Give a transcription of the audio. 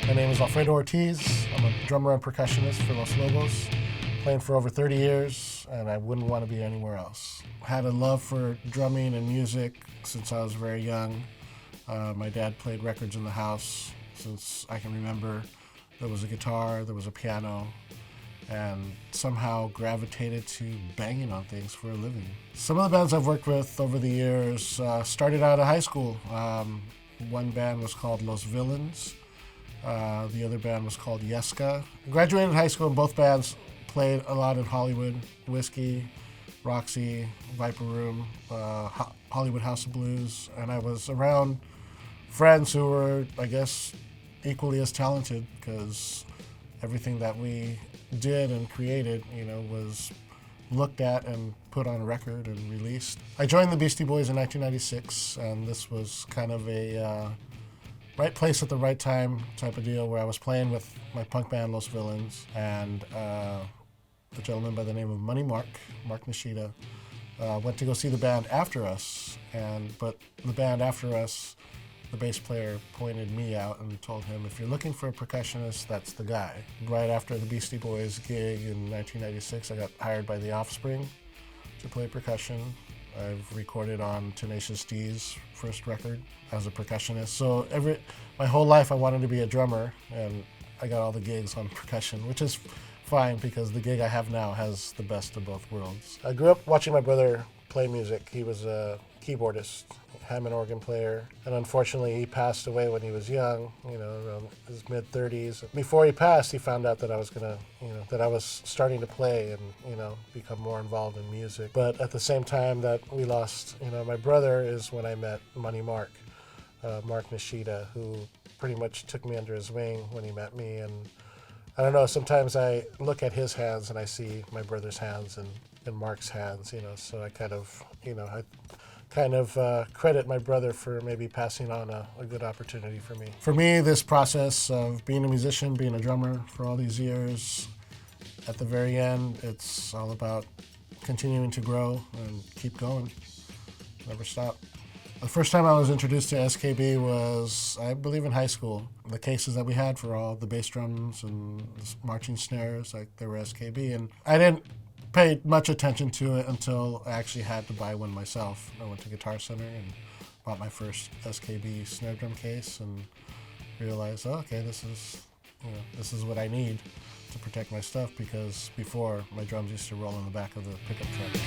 My name is Fredo Ortiz. I'm a drummer and percussionist for Los Lobos, playing for over 30 years, and I wouldn't want to be anywhere else. I had a love for drumming and music since I was very young. My dad played records in the house since I can remember. There was a guitar, there was a piano, and somehow gravitated to banging on things for a living. Some of the bands I've worked with over the years started out of high school. One band was called Los Villains. The other band was called Yeska. I graduated high school and both bands played a lot in Hollywood. Whiskey, Roxy, Viper Room, Hollywood House of Blues. And I was around friends who were, I guess, equally as talented because everything that we did and created, was looked at and put on a record and released. I joined the Beastie Boys in 1996, and this was kind of a right place at the right time type of deal where I was playing with my punk band Los Villains and a gentleman by the name of Mark Nishida, went to go see the band after us, but the band after us, the bass player pointed me out and told him, if you're looking for a percussionist, that's the guy. Right after the Beastie Boys gig in 1996, I got hired by The Offspring to play percussion. I've recorded on Tenacious D's first record as a percussionist. So my whole life I wanted to be a drummer, and I got all the gigs on percussion, which is fine because the gig I have now has the best of both worlds. I grew up watching my brother play music. He was a keyboardist, Hammond organ player, and unfortunately he passed away when he was young, around his mid-30s. Before he passed, he found out that I was that I was starting to play and, become more involved in music. But at the same time that we lost, my brother is when I met Mark Nishida, who pretty much took me under his wing when he met me. And I don't know, sometimes I look at his hands and I see my brother's hands and Mark's hands, so I kind of credit my brother for maybe passing on a good opportunity for me. For me, this process of being a musician, being a drummer for all these years, at the very end, it's all about continuing to grow and keep going, never stop. The first time I was introduced to SKB was, I believe, in high school. The cases that we had for all the bass drums and the marching snares, they were SKB, and I didn't pay much attention to it until I actually had to buy one myself. I went to Guitar Center and bought my first SKB snare drum case and realized, okay, this is what I need to protect my stuff, because before my drums used to roll in the back of the pickup truck.